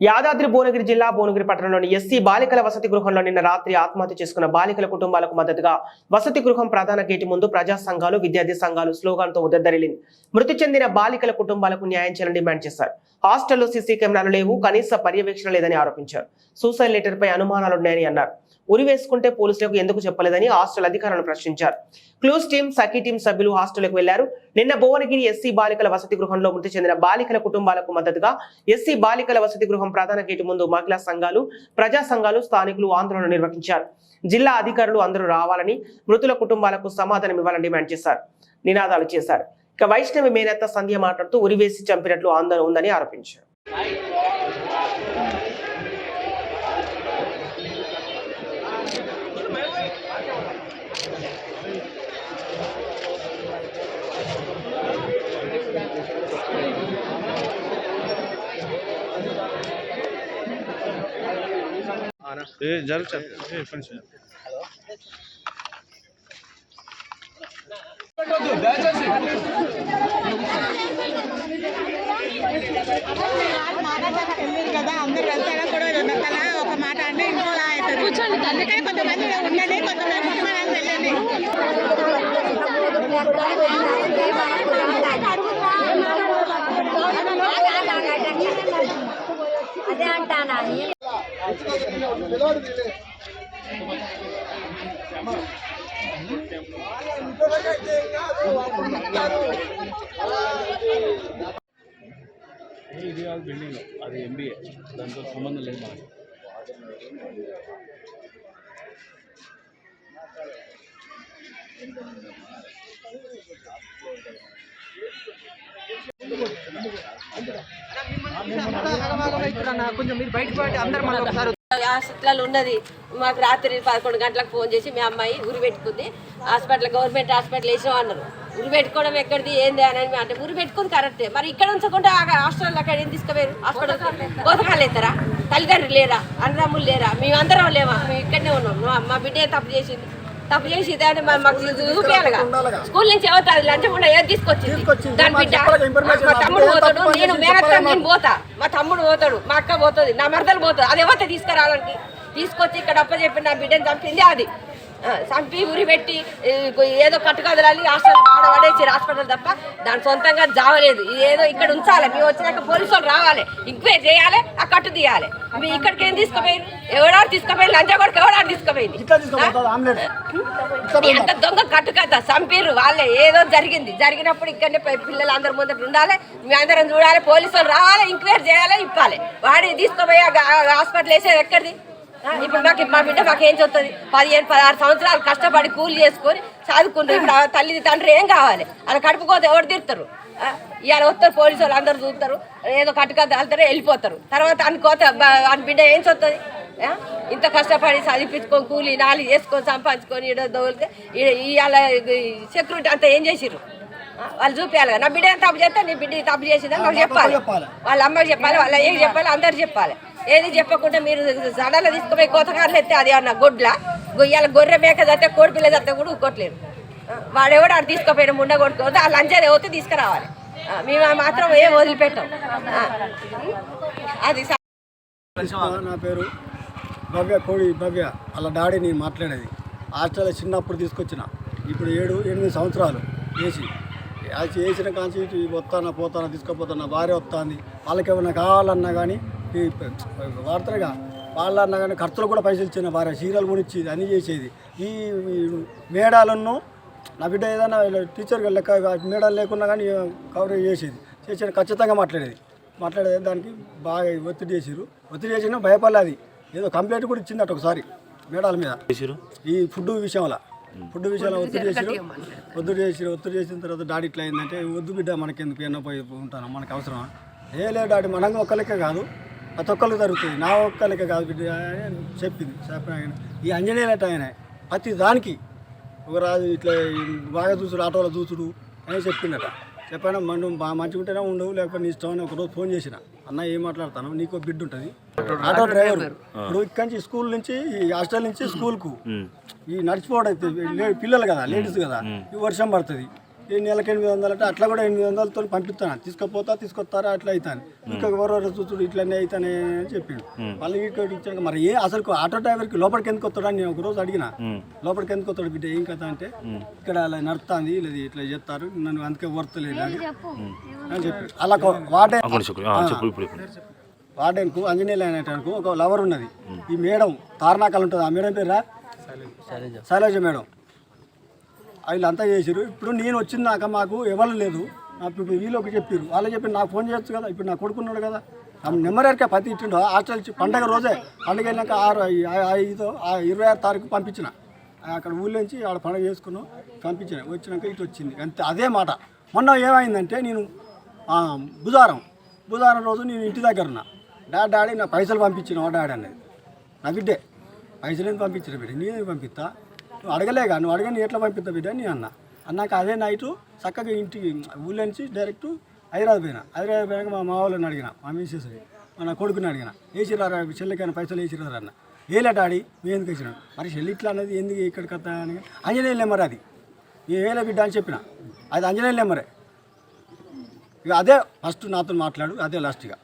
యాదాద్రి భువనగిరి జిల్లా భువనగిరి పట్టణంలోని ఎస్సీ బాలికల వసతి గృహంలో నిన్న రాత్రి ఆత్మహత్య చేసుకున్న బాలికల కుటుంబాలకు మద్దతుగా వసతి గృహం ప్రధాన గేటు ముందు ప్రజా సంఘాలు విద్యార్థి సంఘాలు స్లోగాన్తో ఉదద్దరిల్లింది. మృతి చెందిన బాలికల కుటుంబాలకు న్యాయం చేయాలని డిమాండ్ చేశారు. హాస్టల్లో సీసీ కెమెరాలు లేవు, కనీస పర్యవేక్షణ లేదని ఆరోపించారు. సూసైడ్ లెటర్ పై అనుమానాలున్నాయని అన్నారు. ఉరి వేసుకుంటే పోలీసులకు ఎందుకు చెప్పలేదని హాస్టల్ అధికారులను ప్రశ్నించారు. క్లూస్ టీం, సఖీ టీం సభ్యులు హాస్టల్కు వెళ్లారు. నిన్న భువనగిరి ఎస్సీ బాలికల వసతి గృహంలో మృతి చెందిన బాలికల కుటుంబాలకు మద్దతుగా ఎస్సీ బాలికల వసతి గృహం ప్రధాన గేటు ముందు మహిళా సంఘాలు, ప్రజా సంఘాలు, స్థానికులు ఆందోళన నిర్వహించారు. జిల్లా అధికారులు అందరూ రావాలని, మృతుల కుటుంబాలకు సమాధానం ఇవ్వాలని డిమాండ్ చేశారు. నినాదాలు చేశారు. ఇక వైష్ణవి మేనత్త సంధ్య మాట్లాడుతూ ఉరివేసి చంపినట్లు ఆందోళన ఉందని ఆరోపించారు. కదా అందరు వెళ్తారా కూడా ఒక మాట అంటే ఇంకోలా అవుతుంది. కూర్చోండి, అందుకని కొంతమంది ఉండండి, కొంతమంది వెళ్ళండి. అదే అంటానా ఇది బిల్డింగ్, అది ఎంబీఏ, దాంతో సంబంధం లేదు మనకి. కొంచెం మీరు బయటకు పోయి అందరు మళ్ళీ ఒకసారి హాస్పిటల్ ఉన్నది. మాకు రాత్రి 11 గంటలకు ఫోన్ చేసి మీ అమ్మాయి ఉరి పెట్టుకుంది, హాస్పిటల్ గవర్నమెంట్ హాస్పిటల్ వేసాం అన్నారు. ఉరి పెట్టుకోవడం ఎక్కడిది ఏంది అని అంటే ఉరి పెట్టుకుంది కరెక్టే, మరి ఇక్కడ ఉంచకుండా హాస్పిటల్ అక్కడ ఏం తీసుకుపోయారు? హాస్పిటల్ కోతకాలు అవుతారా? తల్లిదండ్రులు లేరా? అన్నదమ్ములు లేరా? మేమందరం లేవా? మేము ఇక్కడనే ఉన్నాం. మా బిడ్డ తప్పు చేసింది, తప్పు చేసి అంటే మాకు చూపించాలిగా. స్కూల్ నుంచి అవుతుంది లంచం ఏది తీసుకొచ్చింది దాని బిడ్డ. మా తమ్ముడు పోతాడు, నేను మేనత్త, నేను పోతా, మా తమ్ముడు పోతాడు, మా అక్క పోతుంది, నా మరదలు పోతుంది. అది ఎవరితో తీసుకురావడానికి తీసుకొచ్చి ఇక్కడ అప్పచెప్పి నా బిడ్డని చంపింది. అది చంపి ఉరి పెట్టి ఏదో కట్టుకదలాలి హాస్పిటల్ పడేసారు హాస్పిటల్ తప్ప దాని సొంతంగా జావలేదు. ఏదో ఇక్కడ ఉంచాలి, మేము వచ్చినాక పోలీసు వాళ్ళు రావాలి, ఎంక్వైరీ చేయాలి, ఆ కట్టు తీయాలి. మీ ఇక్కడికి ఏం తీసుకుపోయారు? ఎవడాడు తీసుకుపోయి లంచగొడక ఎవడాడు తీసుకుపోయింది? అంత దొంగ కట్టు కదా చంపిర్రు వాళ్ళే. ఏదో జరిగినప్పుడు ఇక్కడనే పిల్లలు అందరి ముందర ఉండాలి, మీ అందరం చూడాలి, పోలీసు వాళ్ళు రావాలి, ఎంక్వైరీ చేయాలి, ఇప్పాలి. వాడిని తీసుకుపోయి హాస్పిటల్ వేసేది ఎక్కడిది? ఇప్పుడు మా బిడ్డ మాకేం చెప్తుంది? 15-16 సంవత్సరాలు కష్టపడి కూలి చేసుకొని చదువుకుంటారు. ఇప్పుడు తల్లి తండ్రి ఏం కావాలి? అలా కడుపుకోతే ఎవరు తీరుతారు? ఇవాళ వస్తారు పోలీసు వాళ్ళు, అందరు చూస్తారు, ఏదో కట్టుకద్ద వెళ్తారు, వెళ్ళిపోతారు. తర్వాత అనుకోత అని బిడ్డ ఏం చెప్తుంది? ఇంత కష్టపడి చదివించుకొని కూలి నాలి చేసుకొని సంపాదించుకొని ఈడ దోలితే ఇవాళ సెక్యూరిటీ అంతా ఏం చేసిర్రు? వాళ్ళు చూపించాలి. నా బిడ్డ తప్పు చేస్తే నీ బిడ్డ తప్పు చేసిందని నాకు చెప్పాలి, వాళ్ళ అమ్మకి చెప్పాలి, వాళ్ళ ఏం చెప్పాలి, అందరు చెప్పాలి. ఏది చెప్పకుండా మీరు సడన్గా తీసుకుపోయి కోతకారులు ఎత్తే అది అన్న గొడ్ల గొయ్యాల గొర్రె మేక చస్తే కోడి పిల్ల చస్తే కూడా ఊరుకోవట్లేదు. వాడెవడు ఆడు తీసుకుపోయిన ముండ కొట్టుకోవద్దు, ఆ లంచాలు ఎవరితో తీసుకురావాలి. మేము మాత్రం ఏం వదిలిపెట్టాం. అది నా పేరు భవ్య వాళ్ళ డాడీ నేను మాట్లాడేది. హాస్టల్లో చిన్నప్పుడు తీసుకొచ్చిన, ఇప్పుడు 7-8 సంవత్సరాలు వేసిన కాంచి వస్తానా పోతానా తీసుకుపోతానా, భార్య వస్తుంది. వాళ్ళకి ఏమైనా కావాలన్నా కానీ వాడతారుగా, వాళ్ళన్నా కానీ ఖర్చులు కూడా పైసలు ఇచ్చిన భార్య, చీరలు కొనిచ్చేది, అన్నీ చేసేది. ఈ మేడాలను నా బిడ్డ ఏదైనా టీచర్ లెక్క మేడాలు లేకున్నా కానీ కవరేజ్ చేసేది ఖచ్చితంగా మాట్లాడేది. దానికి బాగా ఒత్తిడి చేసినా భయపడలేదు. ఏదో కంప్లైంట్ కూడా ఇచ్చిందట ఒకసారి మేడాల మీద. ఈ ఫుడ్ విషయంలో ఒత్తిడి చేసిన తర్వాత డాడీ ఇట్లా అయిందంటే, వద్దు బిడ్డ మనకెందుకు ఎన్నో పోయి ఉంటాను, మనకు అవసరమా? లేదు డాడీ, మనం ఒక్కరికే కాదు, ప్రతి ఒక్కరికి జరుగుతుంది, నా ఒక్కరికే కాదు బిడ్డ అని చెప్పిన ఈ అంజనీయులట ఆయన ప్రతి దానికి ఒక రాజు ఇట్లా బాగా చూసుడు, ఆటోలో చూసుడు అని చెప్పాను. మనం బాగా మంచిగా ఉంటేనే ఉండవు, లేకపోతే నీ ఇష్టం అని ఒకరోజు ఫోన్ చేసిన, అన్న ఏం మాట్లాడతాను, నీకు బిడ్డ ఉంటుంది, ఆటో డ్రైవర్. ఇప్పుడు ఇక్కడి నుంచి స్కూల్ నుంచి హాస్టల్ నుంచి స్కూల్కు ఈ నడిచిపోవడం పిల్లలు కదా, లేడీస్ కదా, ఈ వర్షం పడుతుంది, నెలకి 800 అంటే అట్లా కూడా 800తో పంపిస్తాను, తీసుకొస్తారా అట్లా అవుతాను, ఇంకా ఎవరో చూసుడు ఇట్లనే అవుతానే అని చెప్పిండు. మళ్ళీ ఇక్కడ ఇచ్చాక మరి అసలు ఆటో డ్రైవర్కి లోపలికి ఎందుకు వస్తాడు అని నేను ఒకరోజు అడిగిన, లోపలికి ఎందుకు వస్తాడు బిడ్డ ఏం కదా అంటే ఇక్కడ అలా నడుస్తుంది లేదు ఇట్లా చేస్తారు నన్ను అందుకే వర్తలేదు అని చెప్పి అలా వార్డెన్కు ఆంజనేయులు అనేటానికి ఒక లవర్ ఉన్నది. ఈ మేడం తారనాకాలు ఉంటుంది, ఆ మేడం పేరు శైలజ మేడం. వీళ్ళంతా చేసారు. ఇప్పుడు నేను వచ్చినాక మాకు ఎవరు లేదు, నాకు వీళ్ళకి చెప్పారు, వాళ్ళు చెప్పి నాకు ఫోన్ చేయొచ్చు కదా, ఇప్పుడు నా కొడుకున్నాడు కదా, నెంబర్ ఎరికే పత్తి ఇచ్చిండు. హాస్టల్ పండగ రోజే, పండుగ వెళ్ళాక 26 తారీఖు పంపించిన, అక్కడ ఊళ్ళో నుంచి ఆడ పండుగ చేసుకున్నాం పంపించిన. వచ్చినాక ఇటు వచ్చింది అంతే, అదే మాట. మొన్న ఏమైందంటే నేను బుధవారం రోజు నేను ఇంటి దగ్గర ఉన్నా, డాడీ నా పైసలు పంపించిన డాడీ అన్నది, నా బిడ్డే పైసలు ఎందుకు పంపించిన బిడ్డ, నేనే పంపిస్తా, నువ్వు అడగలేగా, నువ్వు అడగని ఎట్లా పంపిస్తా బిడ్డ అని అన్నాక అదే నైటు చక్కగా ఇంటికి ఊళ్ళో నుంచి డైరెక్ట్ హైదరాబాద్ పోయినాక మా వాళ్ళని అడిగిన, మా మిస్సెస్ని మన కొడుకుని అడిగిన, వేసిరారా చెల్లికైనా పైసలు వేసిరారా అన్న, వేలే డాడీ మేము ఎందుకు వేసినాడు, మరి చెల్లి ఇట్లా అన్నది ఎందుకు ఇక్కడికి వస్తా అని, ఆంజనేయులు నెంబర్ అది నేను వేలే బిడ్డ అని చెప్పిన, అది ఆంజనేయులు నెంబరే. ఇక అదే ఫస్ట్ నాతో మాట్లాడు, అదే లాస్ట్గా.